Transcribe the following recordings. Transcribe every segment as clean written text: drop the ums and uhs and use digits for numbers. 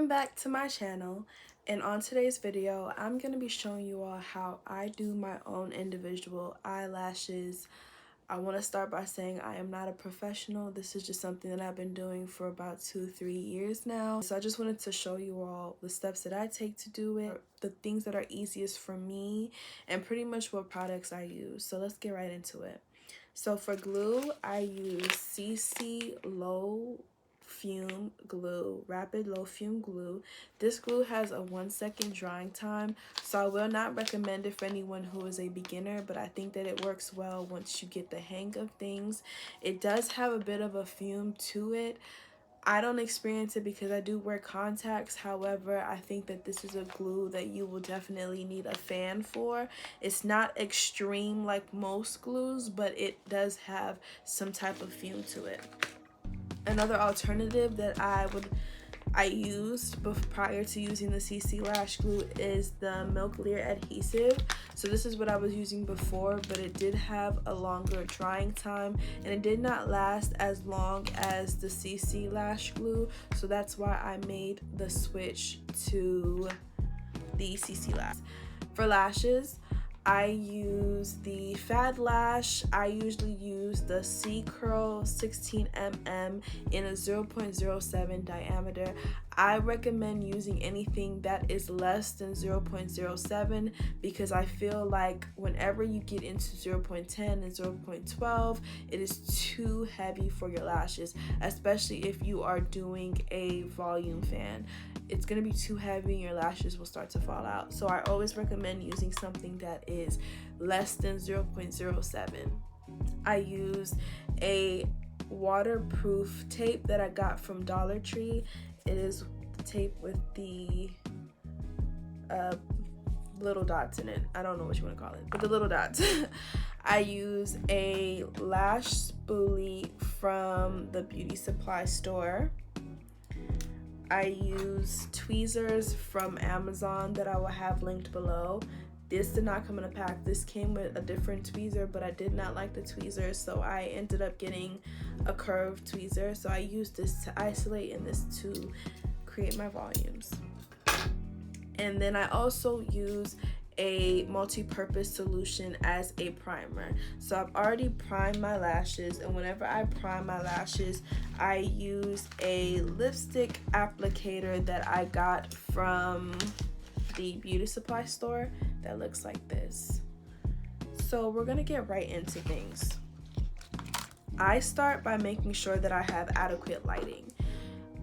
Welcome back to my channel, and on today's video I'm going to be showing you all how I do my own individual eyelashes. I want to start by saying I am not a professional. This is just something that I've been doing for about 2-3 years now. So I just wanted to show you all the steps that I take to do it, the things that are easiest for me, and pretty much what products I use. So let's get right into it. So for glue, I use CC Low Fume Glue, Rapid Low Fume Glue. This glue has a 1-second drying time, so I will not recommend it for anyone who is a beginner, but I think that it works well once you get the hang of things. It does have a bit of a fume to it. I don't experience it because I do wear contacts. However, I think that this is a glue that you will definitely need a fan for. It's not extreme like most glues, but it does have some type of fume to it. Another alternative that I used prior to using the CC Lash glue is the Milk Leer adhesive. So this is what I was using before, but it did have a longer drying time and it did not last as long as the CC Lash glue. So that's why I made the switch to the CC Lash. For lashes, I use the Fad Lash. I usually use the C Curl 16mm in a 0.07 diameter. I recommend using anything that is less than 0.07 because I feel like whenever you get into 0.10 and 0.12, it is too heavy for your lashes, especially if you are doing a volume fan. It's gonna be too heavy and your lashes will start to fall out. So I always recommend using something that is less than 0.07. I use a waterproof tape that I got from Dollar Tree. It is tape with the little dots in it. I don't know what you want to call it, but the little dots. I use a lash spoolie from the beauty supply store. I use tweezers from Amazon that I will have linked below. This did not come in a pack. This came with a different tweezer, but I did not like the tweezer, so I ended up getting a curved tweezer. So I used this to isolate and this to create my volumes. And then I also use a multi-purpose solution as a primer. So I've already primed my lashes, and whenever I prime my lashes, I use a lipstick applicator that I got from the beauty supply store that looks like this. So we're gonna get right into things. I start by making sure that I have adequate lighting.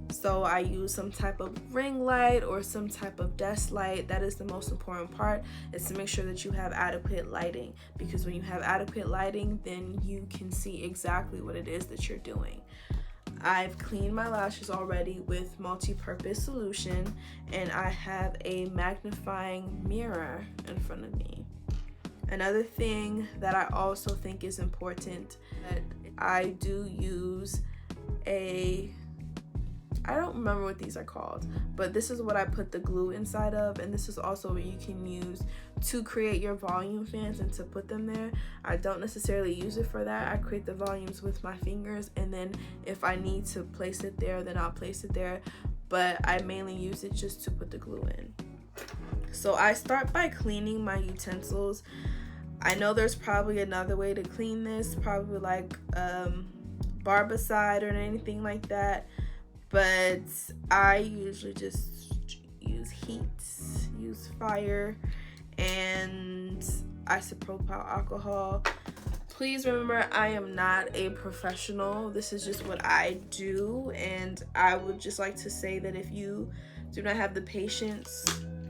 So I use some type of ring light or some type of desk light. That is the most important part, is to make sure that you have adequate lighting, because when you have adequate lighting, then you can see exactly what it is that you're doing. I've cleaned my lashes already with multi-purpose solution, and I have a magnifying mirror in front of me. Another thing that I also think is important, that I do use I don't remember what these are called, but this is what I put the glue inside of, and this is also what you can use to create your volume fans and to put them there. I don't necessarily use it for that. I create the volumes with my fingers, and then if I need to place it there, then I'll place it there, but I mainly use it just to put the glue in. So I start by cleaning my utensils. I know there's probably another way to clean this, probably like barbicide or anything like that, but I usually just use heat, use fire, and isopropyl alcohol. Please remember, I am not a professional. This is just what I do, and I would just like to say that if you do not have the patience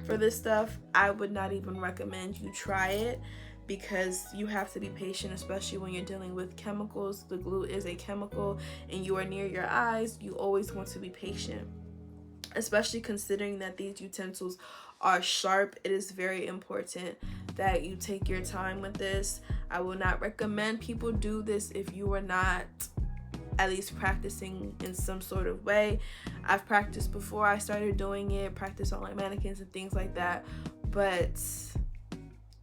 for this stuff, I would not even recommend you try it, because you have to be patient, especially when you're dealing with chemicals. The glue is a chemical and you are near your eyes. You always want to be patient, especially considering that these utensils are sharp. It is very important that you take your time with this. I will not recommend people do this if you are not at least practicing in some sort of way. I've practiced before I started doing it, practiced on like mannequins and things like that, but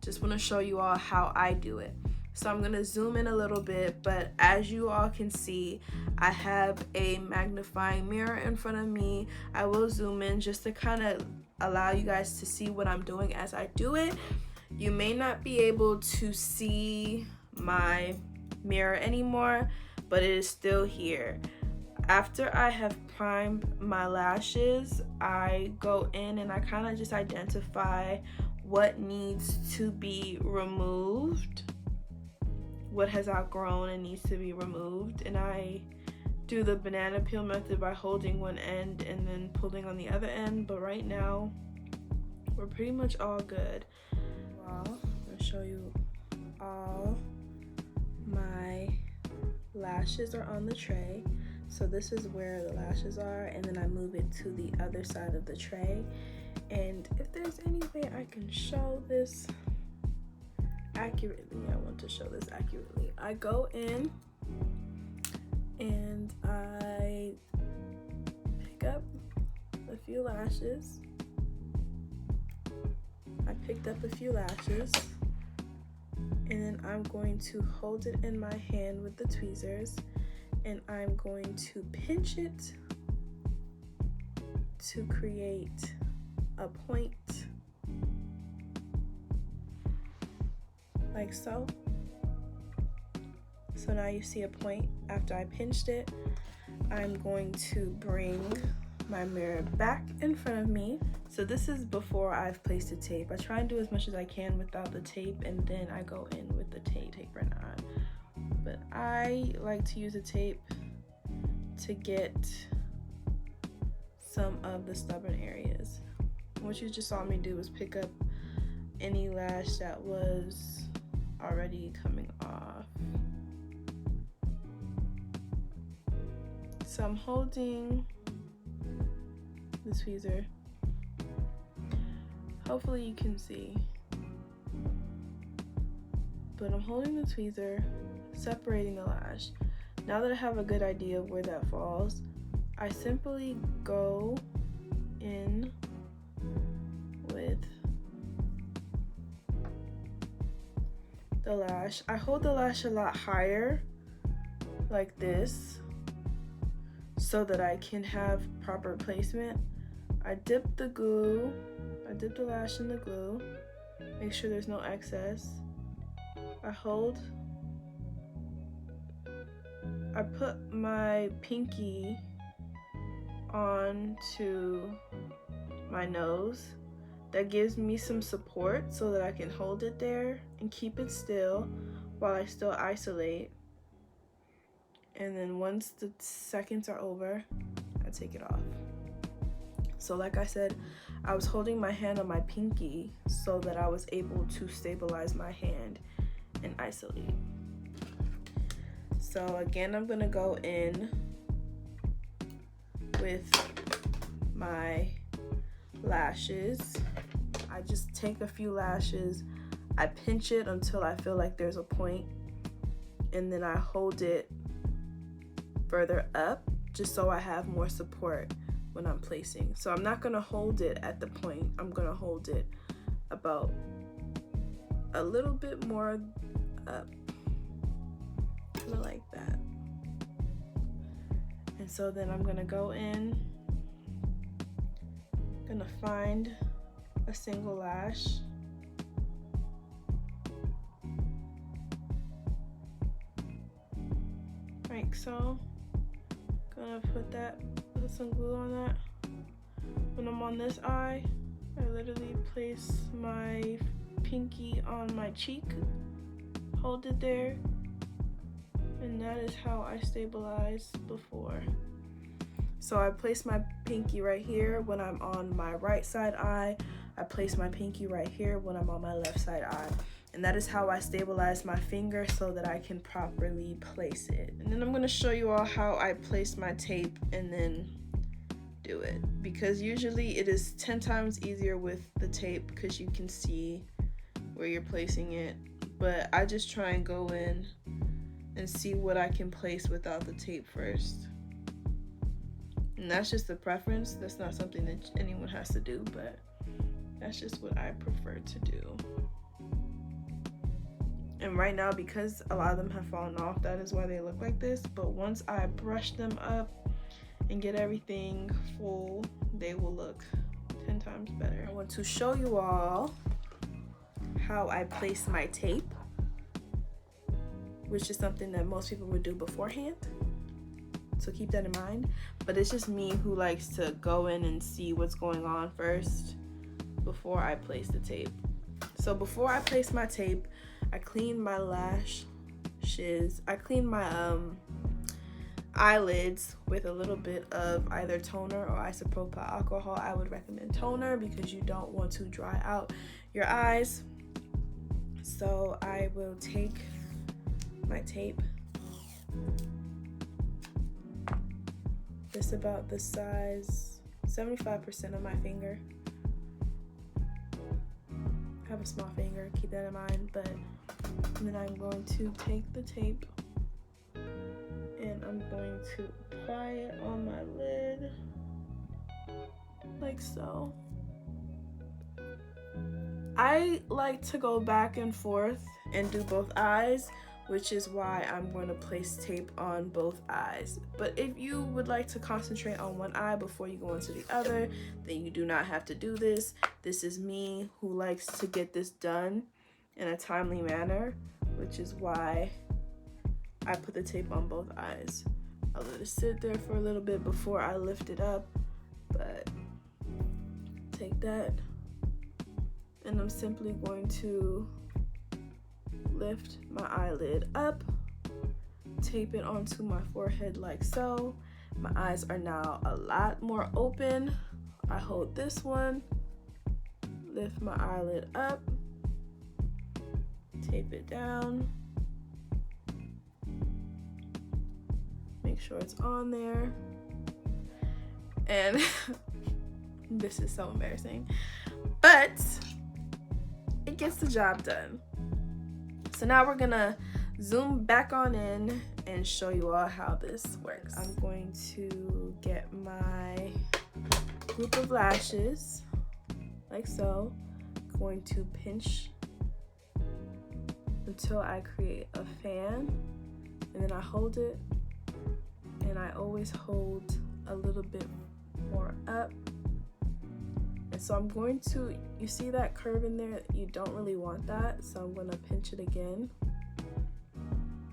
just want to show you all how I do it. So I'm gonna zoom in a little bit, but as you all can see, I have a magnifying mirror in front of me. I will zoom in just to kind of allow you guys to see what I'm doing as I do it. You may not be able to see my mirror anymore, but it is still here. After I have primed my lashes, I go in and I kind of just identify what needs to be removed, what has outgrown and needs to be removed, and I do the banana peel method by holding one end and then pulling on the other end. But right now we're pretty much all good. Well, I'm gonna show you all my lashes are on the tray. So this is where the lashes are, and then I move it to the other side of the tray. And if there's any way I can show this accurately, I want to show this accurately. I go in and I pick up a few lashes. I picked up a few lashes, and then I'm going to hold it in my hand with the tweezers, and I'm going to pinch it to create a point, like so. So now you see a point after I pinched it. I'm going to bring my mirror back in front of me. So this is before I've placed the tape. I try and do as much as I can without the tape, and then I go in with the tape or not. But I like to use a tape to get some of the stubborn areas. What you just saw me do was pick up any lash that was already coming off. So I'm holding the tweezer. Hopefully you can see. But I'm holding the tweezer, separating the lash. Now that I have a good idea of where that falls, I simply go in with the lash. I hold the lash a lot higher, like this, so that I can have proper placement. I dip the lash in the glue, make sure there's no excess. I put my pinky onto my nose. That gives me some support so that I can hold it there and keep it still while I still isolate. And then once the seconds are over, I take it off. So like I said, I was holding my hand on my pinky so that I was able to stabilize my hand and isolate. So again, I'm gonna go in with my lashes. I just take a few lashes, I pinch it until I feel like there's a point, and then I hold it further up just so I have more support when I'm placing. So I'm not gonna hold it at the point, I'm gonna hold it about a little bit more up, kind of like that. And so then I'm gonna go in, gonna find a single lash, like so. Gonna put some glue on that. When I'm on this eye, I literally place my pinky on my cheek, hold it there, and that is how I stabilized before. So I place my pinky right here when I'm on my right side eye. I place my pinky right here when I'm on my left side eye. And that is how I stabilize my finger so that I can properly place it. And then I'm gonna show you all how I place my tape and then do it. Because usually it is 10 times easier with the tape because you can see where you're placing it. But I just try and go in and see what I can place without the tape first. And that's just a preference. That's not something that anyone has to do, but that's just what I prefer to do. And right now, because a lot of them have fallen off, that is why they look like this. But once I brush them up and get everything full, they will look 10 times better. I want to show you all how I place my tape, which is something that most people would do beforehand. So keep that in mind. But it's just me who likes to go in and see what's going on first before I place the tape. So before I place my tape, I clean my lashes. I clean my eyelids with a little bit of either toner or isopropyl alcohol. I would recommend toner because you don't want to dry out your eyes. So I will take my tape. It's about the size, 75% of my finger. I have a small finger, keep that in mind. But then I'm going to take the tape and I'm going to apply it on my lid, like so. I like to go back and forth and do both eyes, which is why I'm going to place tape on both eyes. But if you would like to concentrate on one eye before you go into the other, then you do not have to do this. This is me who likes to get this done in a timely manner, which is why I put the tape on both eyes. I'll let it sit there for a little bit before I lift it up, but take that, and I'm simply going to lift my eyelid up, tape it onto my forehead like so. My eyes are now a lot more open. I hold this one, lift my eyelid up, tape it down, make sure it's on there, and this is so embarrassing, but it gets the job done. So now we're gonna zoom back on in and show you all how this works. I'm going to get my group of lashes, like so. I'm going to pinch until I create a fan, and then I hold it, and I always hold a little bit more up. And so I'm going to, you see that curve in there? You don't really want that, so I'm gonna pinch it again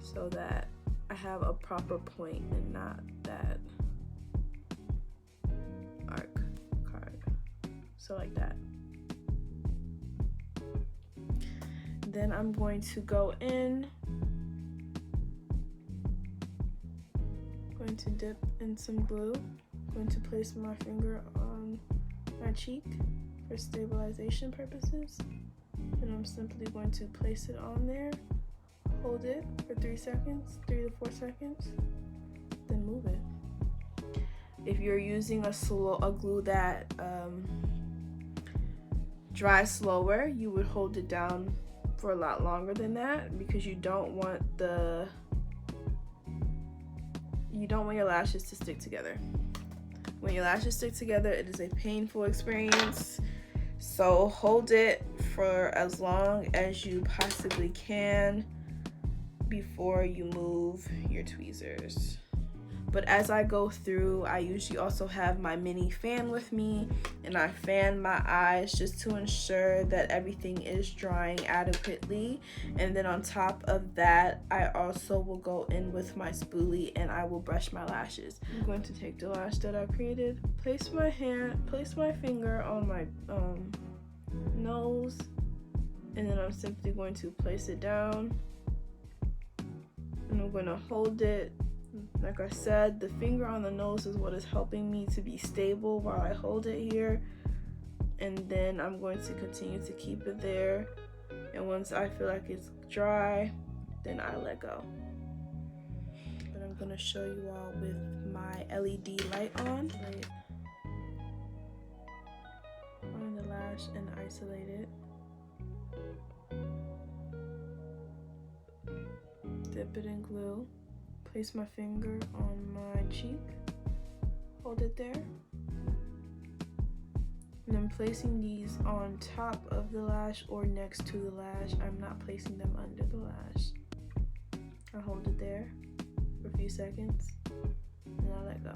so that I have a proper point and not that arc card. So like that. Then I'm going to go in, going to dip in some glue, going to place my finger on my cheek for stabilization purposes, and I'm simply going to place it on there, hold it for 3 seconds, 3 to 4 seconds, then move it. If you're using a glue that dries slower, you would hold it down for a lot longer than that, because you don't want your lashes to stick together. When your lashes stick together, it is a painful experience. So hold it for as long as you possibly can before you move your tweezers. But as I go through, I usually also have my mini fan with me, and I fan my eyes just to ensure that everything is drying adequately. And then on top of that, I also will go in with my spoolie and I will brush my lashes. I'm going to take the lash that I created, place my finger on my nose, and then I'm simply going to place it down, and I'm going to hold it. Like I said, the finger on the nose is what is helping me to be stable while I hold it here. And then I'm going to continue to keep it there. And once I feel like it's dry, then I let go. But I'm going to show you all with my LED light on. Light on the lash and isolate it. Dip it in glue. Place my finger on my cheek, hold it there, And I'm placing these on top of the lash or next to the lash. I'm not placing them under the lash. I hold it there for a few seconds and I let go.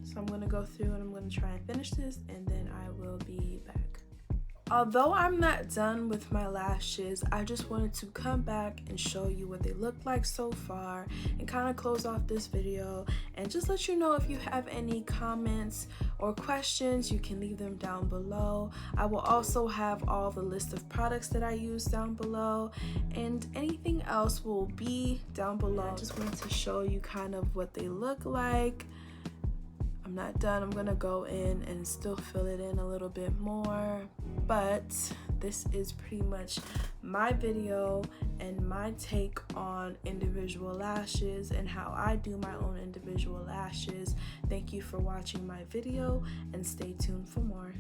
So I'm gonna go through and I'm gonna try and finish this and then I will be back. Although I'm not done with my lashes, I just wanted to come back and show you what they look like so far and kind of close off this video and just let you know if you have any comments or questions, you can leave them down below. I will also have all the list of products that I use down below and anything else will be down below. I just wanted to show you kind of what they look like. I'm not done. I'm gonna go in and still fill it in a little bit more, but this is pretty much my video and my take on individual lashes and how I do my own individual lashes. Thank you for watching my video and stay tuned for more.